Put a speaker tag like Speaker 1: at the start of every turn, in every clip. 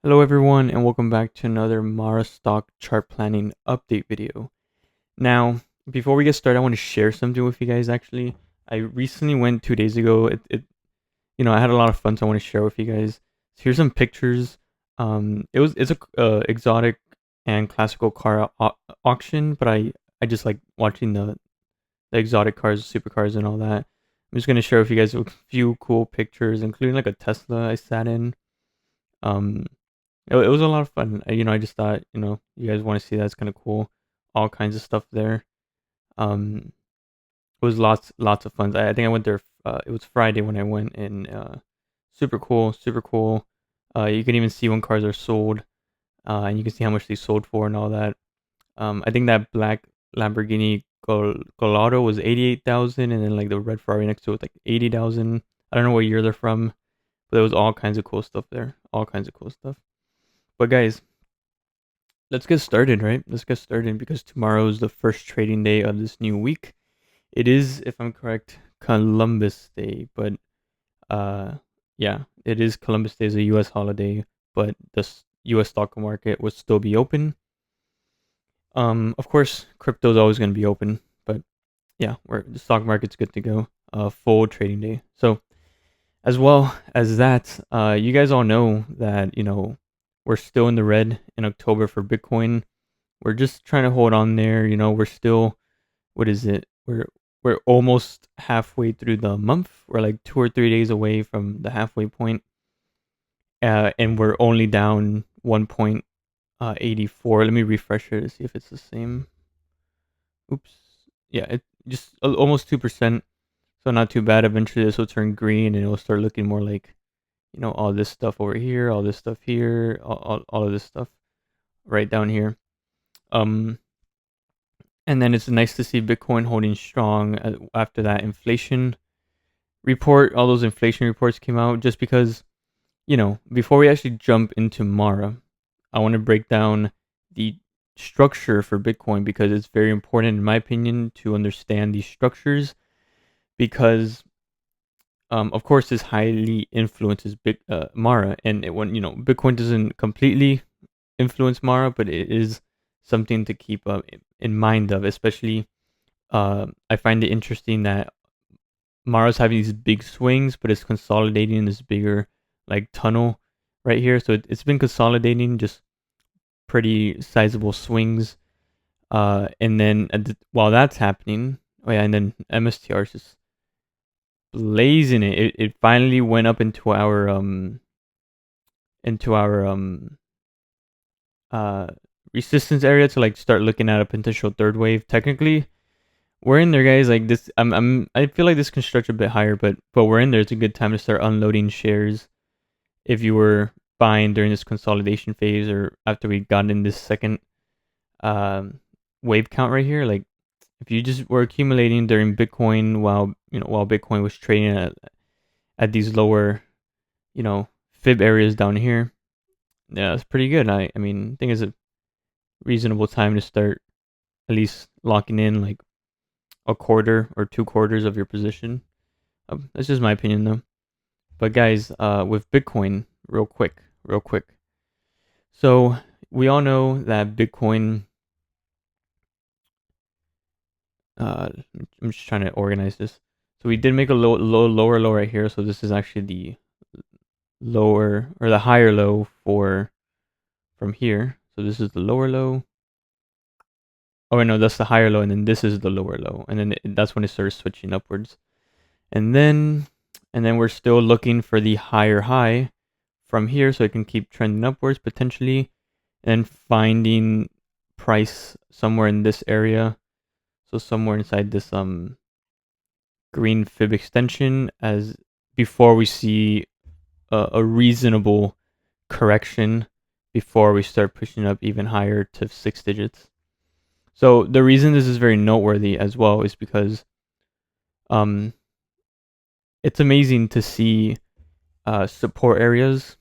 Speaker 1: Hello everyone and welcome back to another Mara stock chart planning update video. Now, before we get started, I want to share something with you guys actually. I recently went 2 days ago. I had a lot of fun, so I want to share with you guys. So here's some pictures. It's a exotic and classical car auction, but I just like watching the exotic cars, supercars and all that. I'm just gonna share with you guys a few cool pictures, including like a Tesla I sat in. Um it was a lot of fun. I just thought, you guys want to see that. It's kind of cool. All kinds of stuff there. It was lots of fun. I think I went there. It was Friday when I went, and super cool, super cool. You can even see when cars are sold, and you can see how much they sold for and all that. I think that black Lamborghini Gallardo was 88,000, and then like the red Ferrari next to it was like 80,000. I don't know what year they're from, but there was all kinds of cool stuff there. All kinds of cool stuff. But guys, let's get started, right? Let's get started because tomorrow is the first trading day of this new week. It is, if I'm correct, Columbus Day, but uh, yeah, it is Columbus Day is a U.S. holiday, but the U.S. stock market will still be open. Of course, crypto is always going to be open, but yeah, the stock market's good to go. Full trading day. So as well as that, you guys all know that we're still in the red in October for Bitcoin. We're just trying to hold on there. We're still, what is it? We're almost halfway through the month. We're like 2 or 3 days away from the halfway point, and we're only down 1.84. Let me refresh it to see if it's the same. Oops. Yeah, it just almost 2%. So not too bad. Eventually, this will turn green, and it will start looking more like all this stuff over here, all this stuff here, all of this stuff right down here. Um, And then it's nice to see Bitcoin holding strong after that inflation report. All those inflation reports came out just because, before we actually jump into Mara, I want to break down the structure for Bitcoin because it's very important, in my opinion, to understand these structures because, of course, this highly influences Mara. And when, Bitcoin doesn't completely influence Mara, but it is something to keep in mind of, especially I find it interesting that Mara's having these big swings, but it's consolidating in this bigger like tunnel right here. So it's been consolidating, just pretty sizable swings. And then while that's happening, oh yeah, and then MSTR is just blazing it. It finally went up into our uh resistance area to like start looking at a potential third wave. Technically, we're in there, guys. Like this, I feel like this can stretch a bit higher, but we're in there. It's a good time to start unloading shares if you were buying during this consolidation phase or after we got in this second um, wave count right here. Like if you just were accumulating during Bitcoin while Bitcoin was trading at these lower fib areas down here, yeah, it's pretty good. I think it's a reasonable time to start at least locking in like a quarter or 2 quarters of your position. That's just my opinion though. But guys, with Bitcoin, real quick. So we all know that Bitcoin. I'm just trying to organize this. So we did make a lower low right here. So this is actually the lower or the higher low for from here. So this is the lower low. Oh wait, no, that's the higher low, and then this is the lower low, and then that's when it starts switching upwards. And then we're still looking for the higher high from here, so it can keep trending upwards potentially, and finding price somewhere in this area. So somewhere inside this green fib extension as before we see a reasonable correction before we start pushing up even higher to 6 digits. So the reason this is very noteworthy as well is because um, it's amazing to see support areas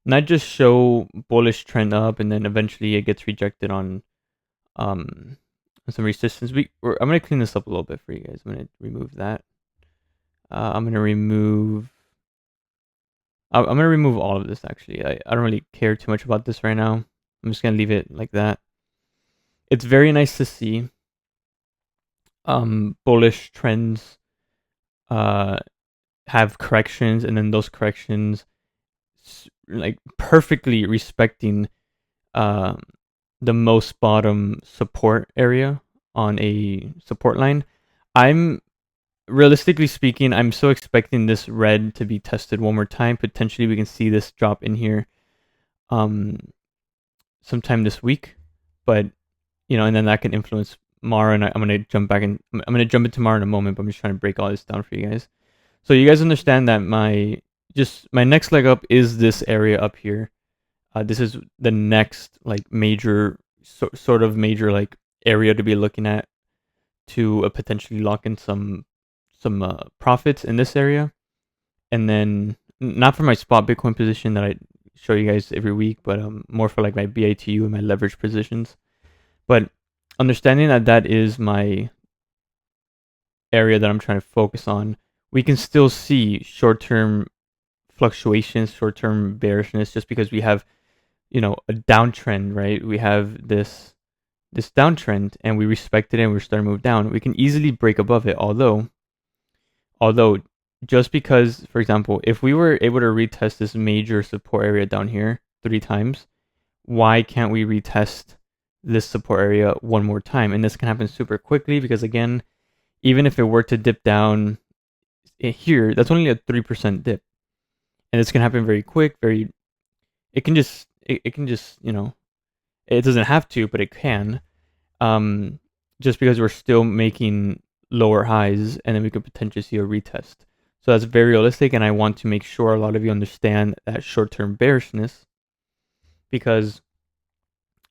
Speaker 1: not just show bullish trend up and then eventually it gets rejected on um, some resistance. I'm gonna clean this up a little bit for you guys. I'm gonna remove that. I'm gonna remove I'm gonna remove all of this actually. I don't really care too much about this right now. I'm just gonna leave it like that. It's very nice to see bullish trends uh have corrections, and then those corrections like perfectly respecting um the most bottom support area on a support line. I'm realistically speaking, I'm so expecting this red to be tested one more time. Potentially we can see this drop in here um sometime this week, but and then that can influence Mara. And I'm gonna jump back and I'm gonna jump into Mara in a moment, but I'm just trying to break all this down for you guys. So you guys understand that my next leg up is this area up here. This is the next like major sort of major like area to be looking at to potentially lock in some profits in this area, and then not for my spot Bitcoin position that I show you guys every week, but more for like my BITU and my leverage positions. But understanding that that is my area that I'm trying to focus on, we can still see short-term fluctuations, short-term bearishness, just because we have, a downtrend, right? We have this downtrend, and we respect it, and we're starting to move down. We can easily break above it, although just because, for example, if we were able to retest this major support area down here 3 times, why can't we retest this support area one more time? And this can happen super quickly because, again, even if it were to dip down here, that's only a 3% dip. And this can happen very quick, it can just, it doesn't have to, but it can. Just because we're still making lower highs, and then we could potentially see a retest. So that's very realistic, and I want to make sure a lot of you understand that short-term bearishness, because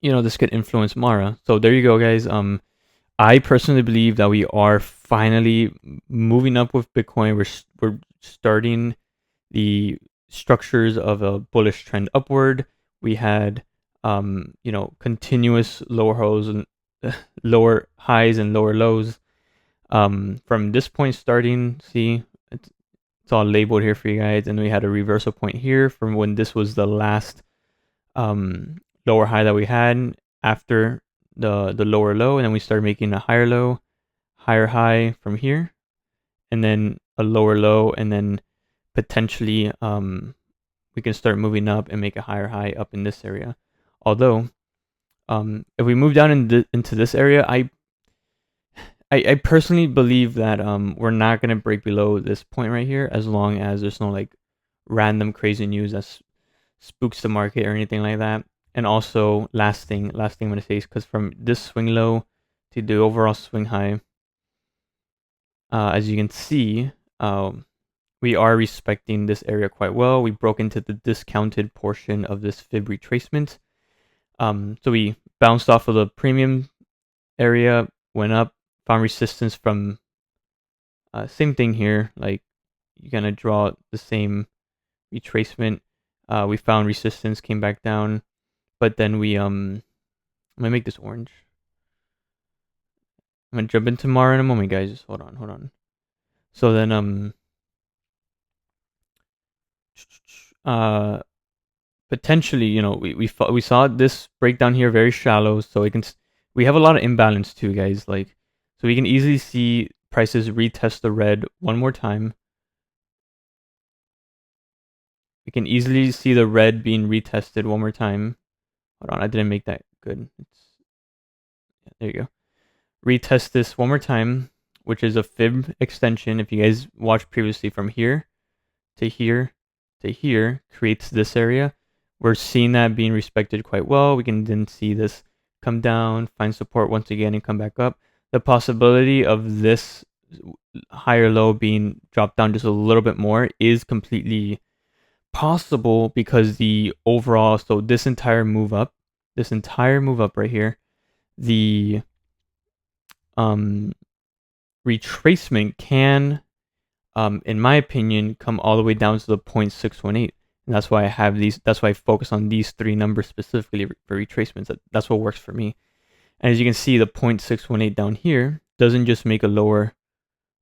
Speaker 1: this could influence Mara. So there you go, guys. I personally believe that we are finally moving up with Bitcoin. We're starting the structures of a bullish trend upward. We had continuous lower highs and lower highs and lower lows. From this point starting, see, it's all labeled here for you guys, and we had a reversal point here from when this was the last lower high that we had after the lower low, and then we started making a higher low, higher high from here, and then a lower low, and then potentially we can start moving up and make a higher high up in this area. Although if we move down into this area, I personally believe that we're not gonna break below this point right here, as long as there's no like random crazy news that spooks the market or anything like that. And also, last thing I'm gonna say is, because from this swing low to the overall swing high, as you can see, we are respecting this area quite well. We broke into the discounted portion of this fib retracement. So we bounced off of the premium area, went up, found resistance from same thing here. Like, you're gonna draw the same retracement. We found resistance, came back down, but then we I'm gonna make this orange. I'm gonna jump into Mara in a moment, guys. Just hold on. So then potentially, we saw this breakdown here very shallow, so we have a lot of imbalance too, guys. Like, so we can easily see prices retest the red one more time. We can easily see the red being retested one more time. Hold on, I didn't make that good. There you go. Retest this one more time, which is a fib extension. If you guys watched previously, from here to here to here creates this area. We're seeing that being respected quite well. We can then see this come down, find support once again, and come back up. The possibility of this higher low being dropped down just a little bit more is completely possible, because the overall, so this entire move up right here, the retracement can, in my opinion, come all the way down to the 0.618. And that's why I focus on these 3 numbers specifically for retracements. That's what works for me. And as you can see, the 0.618 down here doesn't just make a lower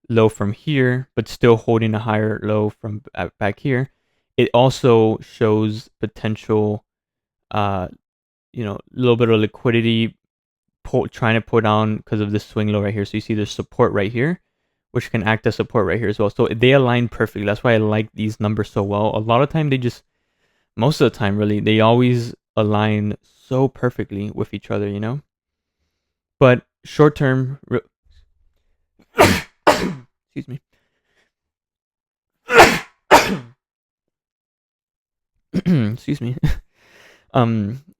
Speaker 1: low from here, but still holding a higher low from back here. it also shows potential, a little bit of liquidity trying to pull down because of this swing low right here. So you see there's support right here, which can act as support right here as well. So they align perfectly. That's why I like these numbers so well. A lot of time most of the time really, they always align so perfectly with each other, But short term, excuse me. Excuse me.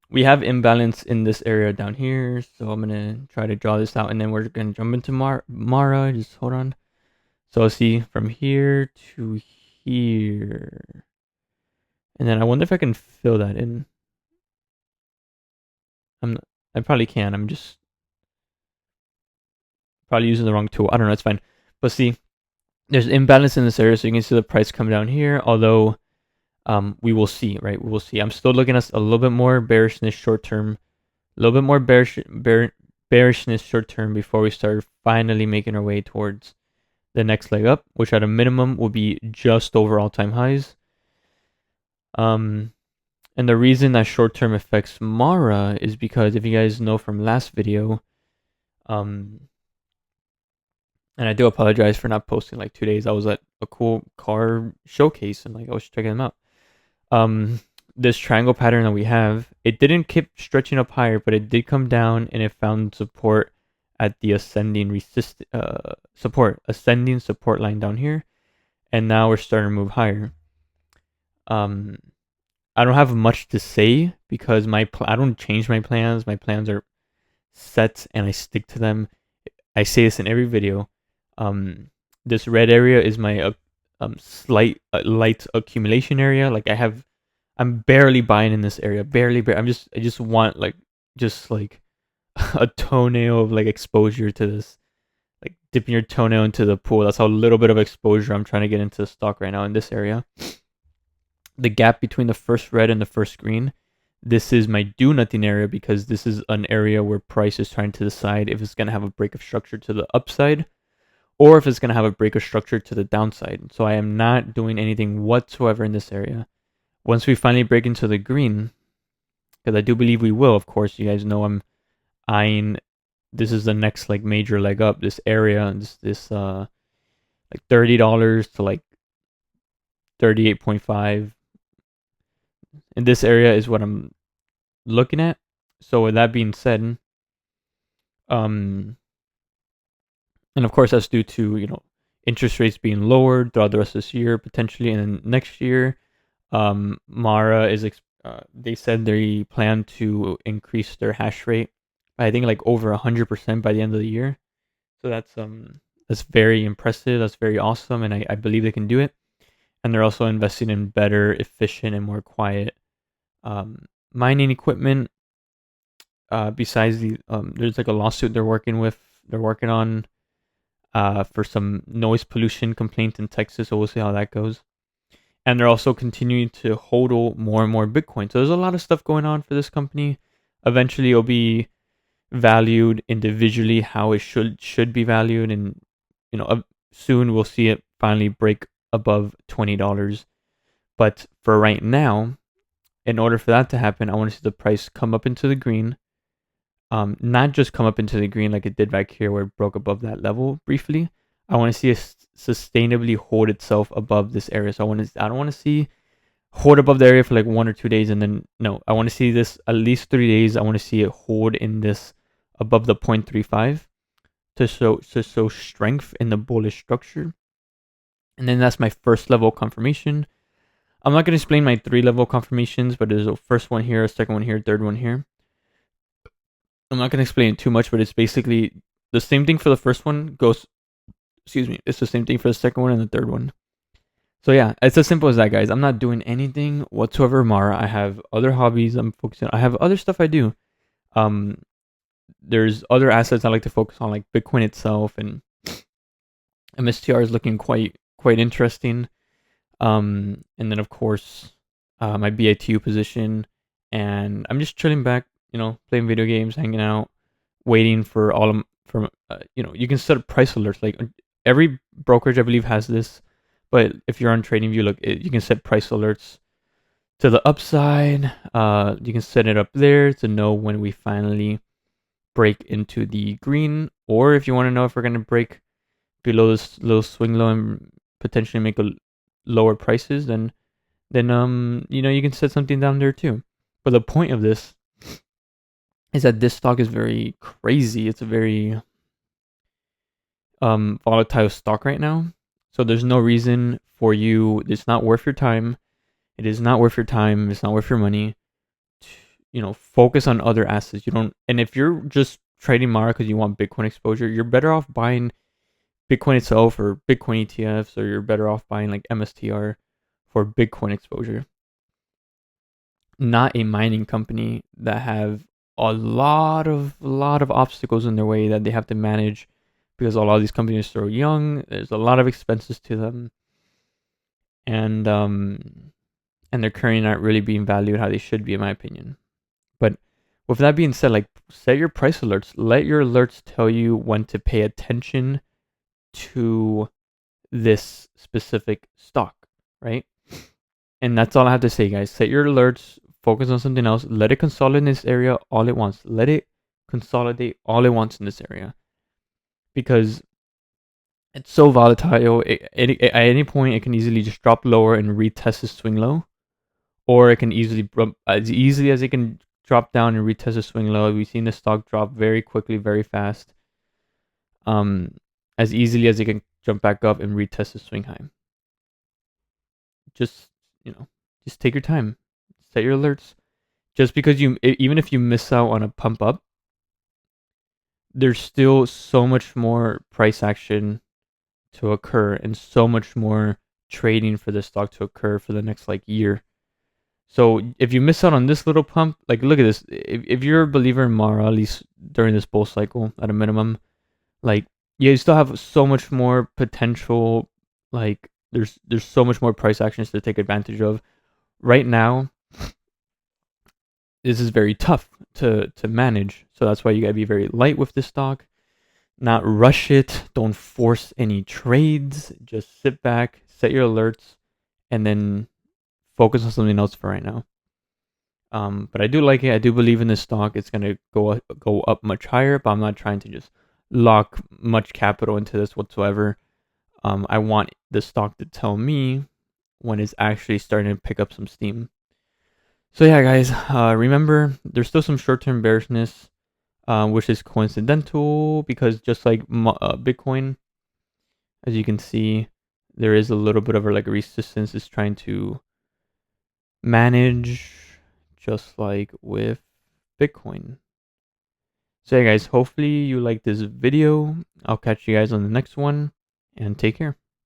Speaker 1: We have imbalance in this area down here, so I'm gonna try to draw this out, and then we're gonna jump into Mara. Just hold on. So I'll see from here to here, and then I wonder if I can fill that in. I probably can. I'm just probably using the wrong tool. I don't know. It's fine. But see, there's imbalance in this area, so you can see the price come down here. Although, we will see, right? We will see. I'm still looking at a little bit more bearishness short term, a little bit more bearishness short term before we start finally making our way towards the next leg up, which at a minimum will be just over all-time highs. And the reason that short term affects Mara is because if you guys know from last video, and I do apologize for not posting like 2 days. I was at a cool car showcase and I was checking them out. This triangle pattern that we have, it didn't keep stretching up higher, but it did come down and it found support at the ascending support line down here, and now we're starting to move higher. I don't have much to say because I don't change my plans. My plans are set and I stick to them. I say this in every video. This red area is my light accumulation area. Like I'm barely buying in this area. Barely. I just want just a toenail of exposure to this. Like dipping your toenail into the pool. That's how little bit of exposure I'm trying to get into the stock right now in this area. The gap between the first red and the first green, this is my do nothing area because this is an area where price is trying to decide if it's going to have a break of structure to the upside or if it's going to have a break of structure to the downside. So I am not doing anything whatsoever in this area. Once we finally break into the green, because I do believe we will, of course, you guys know I'm eyeing, this is the next major leg up, this area, this $30 to 38.5. And this area is what I'm looking at. So with that being said, and of course that's due to interest rates being lowered throughout the rest of this year potentially, and then next year, Mara is they said they plan to increase their hash rate by I think over 100% by the end of the year. So that's very impressive. That's very awesome, and I believe they can do it. And they're also investing in better, efficient, and more quiet mining equipment. Besides there's a lawsuit they're working on for some noise pollution complaint in Texas. So we'll see how that goes. And they're also continuing to hodl more and more Bitcoin. So there's a lot of stuff going on for this company. Eventually, it'll be valued individually how it should be valued, and soon we'll see it finally break above $20. But for right now, in order for that to happen, I want to see the price come up into the green. Not just come up into the green like it did back here where it broke above that level briefly. I want to see it sustainably hold itself above this area. So I don't want to see hold above the area for 1 or 2 days and then no. I want to see this at least 3 days. I want to see it hold in this above the 0.35 to show strength in the bullish structure. And then that's my first level confirmation. I'm not going to explain my 3 level confirmations, but there's a first one here, a second one here, third one here. I'm not going to explain it too much, but it's basically the same thing for the first one it's the same thing for the second one and the third one. So yeah, it's as simple as that, guys. I'm not doing anything whatsoever Mara. I have other hobbies I'm focusing on. I have other stuff I do. There's other assets I like to focus on, like Bitcoin itself, and MSTR is looking quite interesting. And then of course, my BITU position, and I'm just chilling back, playing video games, hanging out, waiting for you can set up price alerts. Like every brokerage I believe has this, But if you're on TradingView, look, you can set price alerts to the upside. You can set it up there to know when we finally break into the green, or if you want to know if we're gonna break below this little swing low and potentially make a lower prices, then you can set something down there too. But the point of this is that this stock is very crazy. It's a very volatile stock right now. So there's no reason for you. It's not worth your time. It is not worth your time. It's not worth your money. Focus on other assets. You don't. And if you're just trading Mara because you want Bitcoin exposure, you're better off buying Bitcoin itself or Bitcoin ETFs, or you're better off buying like MSTR for Bitcoin exposure. Not a mining company that have a lot of obstacles in their way that they have to manage, because a lot of these companies are so young. There's a lot of expenses to them, and they're currently not really being valued how they should be, in my opinion. But with that being said, like, set your price alerts. Let your alerts tell you when to pay attention to this specific stock, right? And that's all I have to say, guys. Set your alerts, focus on something else, let it consolidate in this area all it wants. Let it consolidate all it wants in this area. Because it's so volatile. At any point, it can easily just drop lower and retest the swing low. Or it can as easily as it can drop down and retest the swing low. We've seen the stock drop very quickly, very fast. As easily as it can jump back up and retest the swing high. Just take your time. Set your alerts. Just because even if you miss out on a pump up, there's still so much more price action to occur and so much more trading for the stock to occur for the next year. So if you miss out on this little pump, like, look at this. If you're a believer in Mara, at least during this bull cycle at a minimum, you still have so much more potential. Like, there's so much more price actions to take advantage of. Right now, this is very tough to manage. So that's why you gotta be very light with this stock. Not rush it. Don't force any trades. Just sit back, set your alerts, and then focus on something else for right now. But I do like it. I do believe in this stock. It's gonna go up much higher. But I'm not trying to just lock much capital into this whatsoever. I want the stock to tell me when it's actually starting to pick up some steam. So yeah, guys, remember, there's still some short-term bearishness, which is coincidental, because just like Bitcoin, as you can see, there is a little bit of a resistance is trying to manage, just like with Bitcoin. So yeah, guys, hopefully you like this video. I'll catch you guys on the next one, and take care.